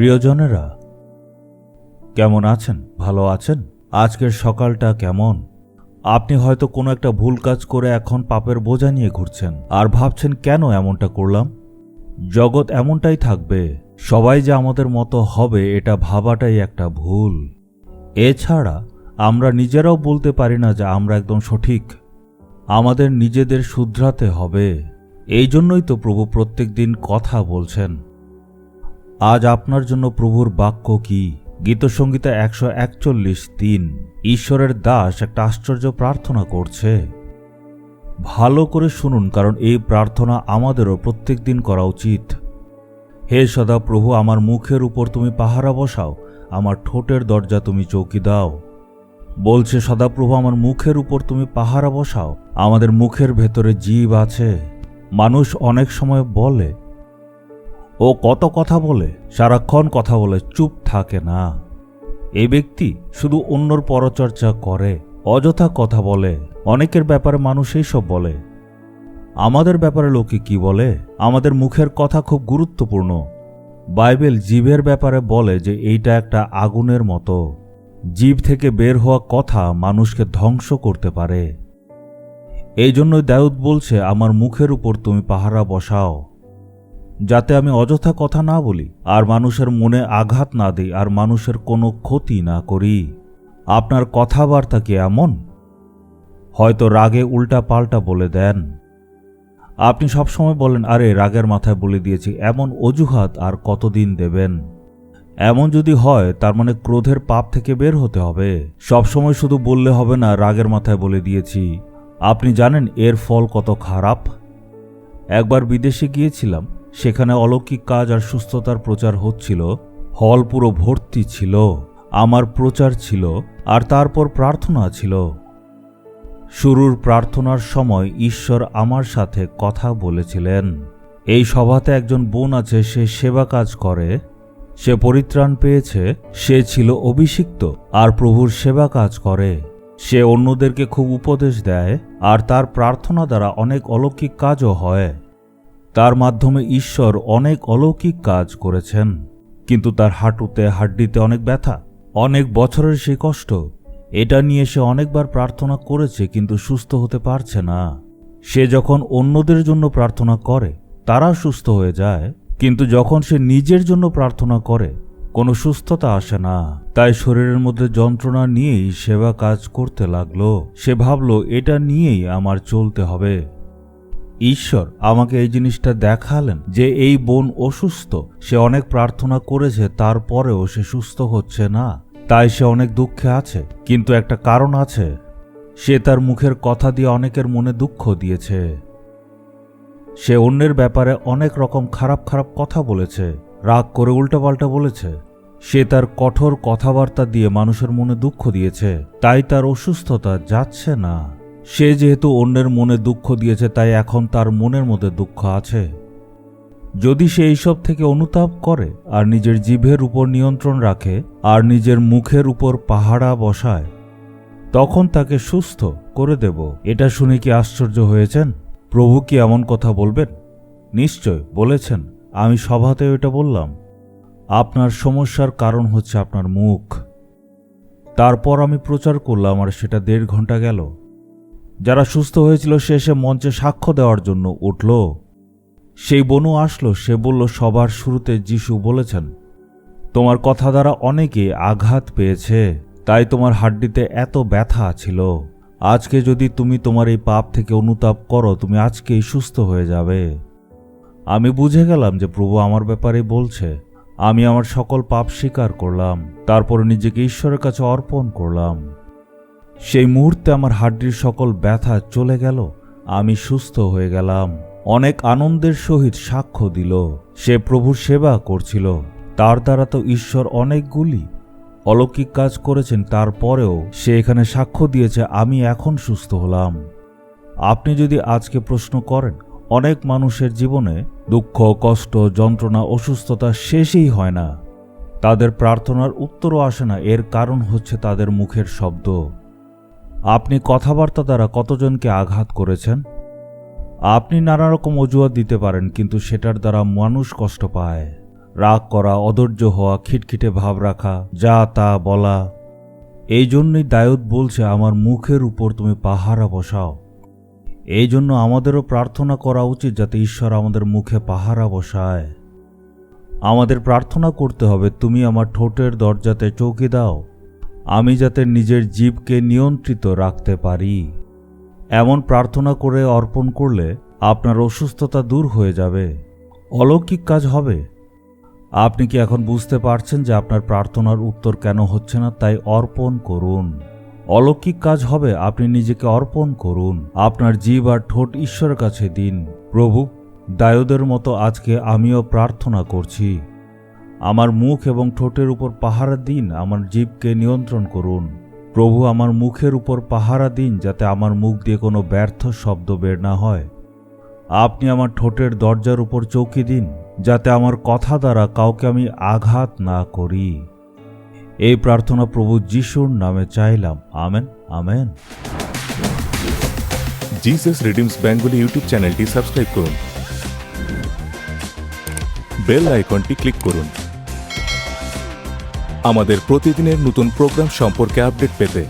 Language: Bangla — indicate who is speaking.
Speaker 1: প্রিয়জনেরা, কেমন আছেন? ভালো আছেন? আজকের সকালটা কেমন? আপনি হয়তো কোনো একটা ভুল কাজ করে এখন পাপের বোঝা নিয়ে ঘুরছেন আর ভাবছেন কেন এমনটা করলাম। জগৎ এমনটাই থাকবে, সবাই যে আমাদের মতো হবে এটা ভাবাটাই একটা ভুল। এছাড়া আমরা নিজেরাও বলতে পারি না যে আমরা একদম সঠিক। আমাদের নিজেদের শুধরাতে হবে। এই জন্যই তো প্রভু প্রত্যেক দিন কথা বলছেন। আজ আপনার জন্য প্রভুর বাক্য কি? গীতসংহিতা 141:3। ঈশ্বরের দাস একটা আশ্চর্য প্রার্থনা করছে। ভালো করে শুনুন, কারণ এই প্রার্থনা আমাদেরও প্রত্যেক দিন করা উচিত। হে সদা প্রভু, আমার মুখের উপর তুমি পাহারা বসাও, আমার ঠোঁটের দরজা তুমি চৌকি দাও। বলছে সদাপ্রভু, আমার মুখের উপর তুমি পাহারা বসাও। আমাদের মুখের ভেতরে জীব আছে। মানুষ অনেক সময় বলে, ও কত কথা বলে, সারাক্ষণ কথা বলে, চুপ থাকে না। এই ব্যক্তি শুধু অন্যর পরচর্চা করে, অযথা কথা বলে। অনেকের ব্যাপারে মানুষ এইসব বলে। আমাদের ব্যাপারে লোকে কি বলে? আমাদের মুখের কথা খুব গুরুত্বপূর্ণ। বাইবেল জীবের ব্যাপারে বলে যে এইটা একটা আগুনের মতো। জীব থেকে বের হওয়া কথা মানুষকে ধ্বংস করতে পারে। এই জন্যই দাউদ বলছে, আমার মুখের উপর তুমি পাহারা বসাও, যাতে আমি অযথা কথা না বলি, আর মানুষের মনে আঘাত না দিই, আর মানুষের কোনো ক্ষতি না করি। আপনার কথাবার্তা কি এমন? হয়তো রাগে উল্টা পাল্টা বলে দেন। আপনি সবসময় বলেন, আরে রাগের মাথায় বলে দিয়েছি। এমন অজুহাত আর কতদিন দেবেন? এমন যদি হয়, তার মানে ক্রোধের পাপ থেকে বের হতে হবে। সবসময় শুধু বললে হবে না রাগের মাথায় বলে দিয়েছি। আপনি জানেন এর ফল কত খারাপ। একবার বিদেশে গিয়েছিলাম, সেখানে অলৌকিক কাজ আর সুস্থতার প্রচার হচ্ছিল। হল পুরো ভর্তি ছিল। আমার প্রচার ছিল, আর তারপর প্রার্থনা ছিল। শুরুর প্রার্থনার সময় ঈশ্বর আমার সাথে কথা বলেছিলেন। এই সভাতে একজন বোন আছে, সে সেবা কাজ করে। সে পরিত্রাণ পেয়েছে। সে ছিল অভিষিক্ত আর প্রভুর সেবা কাজ করে। সে অন্যদেরকে খুব উপদেশ দেয়, আর তার প্রার্থনা দ্বারা অনেক অলৌকিক কাজও হয়। তার মাধ্যমে ঈশ্বর অনেক অলৌকিক কাজ করেছেন। কিন্তু তার হাঁটুতে হাড্ডিতে অনেক ব্যথা, অনেক বছরের সেই কষ্ট। এটা নিয়ে সে অনেকবার প্রার্থনা করেছে, কিন্তু সুস্থ হতে পারছে না। সে যখন অন্যদের জন্য প্রার্থনা করে, তারা সুস্থ হয়ে যায়, কিন্তু যখন সে নিজের জন্য প্রার্থনা করে, কোনো সুস্থতা আসে না। তাই শরীরের মধ্যে যন্ত্রণা নিয়েই সেবা কাজ করতে লাগলো। সে ভাবল, এটা নিয়েই আমার চলতে হবে। ঈশ্বর আমাকে এই জিনিসটা দেখালেন যে এই বোন অসুস্থ। সে অনেক প্রার্থনা করেছে, তারপরেও সে সুস্থ হচ্ছে না। তাই সে অনেক দুঃখে আছে। কিন্তু একটা কারণ আছে। সে তার মুখের কথা দিয়ে অনেকের মনে দুঃখ দিয়েছে। সে অন্যের ব্যাপারে অনেক রকম খারাপ খারাপ কথা বলেছে, রাগ করে উল্টাপাল্টা বলেছে। সে তার কঠোর কথাবার্তা দিয়ে মানুষের মনে দুঃখ দিয়েছে। তাই তার অসুস্থতা যাচ্ছে না। সে যেহেতু অন্যের মনে দুঃখ দিয়েছে, তাই এখন তার মনের মধ্যে দুঃখ আছে। যদি সে এইসব থেকে অনুতাপ করে আর নিজের জিভের উপর নিয়ন্ত্রণ রাখে আর নিজের মুখের উপর পাহারা বসায়, তখন তাকে সুস্থ করে দেব। এটা শুনে কি আশ্চর্য হয়েছেন? প্রভু কি এমন কথা বলবেন? নিশ্চয় বলেছেন। আমি সভাতেও এটা বললাম। আপনার সমস্যার কারণ হচ্ছে আপনার মুখ। তারপর আমি প্রচার করলাম, আর সেটা 1.5 ঘন্টা গেল। যারা সুস্থ হয়েছিল সে এসে মঞ্চে সাক্ষ্য দেওয়ার জন্য উঠল। সেই বোনও আসলো। সে বলল, সবার শুরুতে যিশু বলেছেন, তোমার কথা দ্বারা অনেকে আঘাত পেয়েছে, তাই তোমার হাড্ডিতে এত ব্যথা ছিল। আজকে যদি তুমি তোমার এই পাপ থেকে অনুতাপ করো, তুমি আজকেই সুস্থ হয়ে যাবে। আমি বুঝে গেলাম যে প্রভু আমার ব্যাপারে বলছে। আমি আমার সকল পাপ স্বীকার করলাম, তারপর নিজেকে ঈশ্বরের কাছে অর্পণ করলাম। সেই মুহূর্তে আমার হাড্ডির সকল ব্যথা চলে গেল। আমি সুস্থ হয়ে গেলাম। অনেক আনন্দের সহিত সাক্ষ্য দিল। সে প্রভুর সেবা করছিল। তার দ্বারা তো ঈশ্বর অনেকগুলি অলৌকিক কাজ করেছেন। তারপরেও সে এখানে সাক্ষ্য দিয়েছে, আমি এখন সুস্থ হলাম। আপনি যদি আজকে প্রশ্ন করেন, অনেক মানুষের জীবনে দুঃখ, কষ্ট, যন্ত্রণা, অসুস্থতা শেষই হয় না। তাদের প্রার্থনার উত্তরও আসে না। এর কারণ হচ্ছে তাদের মুখের শব্দ। আপনি কথাবার্তা দ্বারা কতজনকে আঘাত করেছেন? আপনি নানা রকম অজুহাত দিতে পারেন, কিন্তু সেটার দ্বারা মানুষ কষ্ট পায়। রাগ করা, অধৈর্য হওয়া, খিটখিটে ভাব রাখা, যা তা বলা। এই জন্যই দাউদ বলছে, আমার মুখের উপর তুমি পাহারা বসাও। এই জন্য আমাদেরও প্রার্থনা করা উচিত যাতে ঈশ্বর আমাদের মুখে পাহারা বসায়। আমাদের প্রার্থনা করতে হবে, তুমি আমার ঠোঁটের দরজাতে চৌকি দাও, আমি যাতে নিজের জিভকে নিয়ন্ত্রিত রাখতে পারি। এমন প্রার্থনা করে অর্পণ করলে আপনার অসুস্থতা দূর হয়ে যাবে, অলৌকিক কাজ হবে। আপনি কি এখন বুঝতে পারছেন যে আপনার প্রার্থনার উত্তর কেন হচ্ছে না? তাই অর্পণ করুন, অলৌকিক কাজ হবে। আপনি নিজেকে অর্পণ করুন, আপনার জিভ আর ঠোঁট ঈশ্বরের কাছে দিন। প্রভু, দাউদের মতো আজকে আমিও প্রার্থনা করছি, আমার মুখ এবং ঠোঁটের উপর পাহারা দিন, আমার জিভকে নিয়ন্ত্রণ করুন। প্রভু, আমার মুখের উপর পাহারা দিন যাতে আমার মুখ দিয়ে কোনো ব্যর্থ শব্দ বের না হয়। আপনি আমার ঠোঁটের দরজার উপর চৌকি দিন যাতে আমার কথা দ্বারা কাউকে আমি আঘাত না করি। এই প্রার্থনা প্রভু যিশুর নামে চাইলাম, amen, amen.
Speaker 2: Jesus redeems Bengali YouTube চ্যানেলটি সাবস্ক্রাইব করুন, বেল আইকনটি ক্লিক করুন আমাদের প্রতিদিনের নতুন প্রোগ্রাম সম্পর্কে আপডেট পেতে।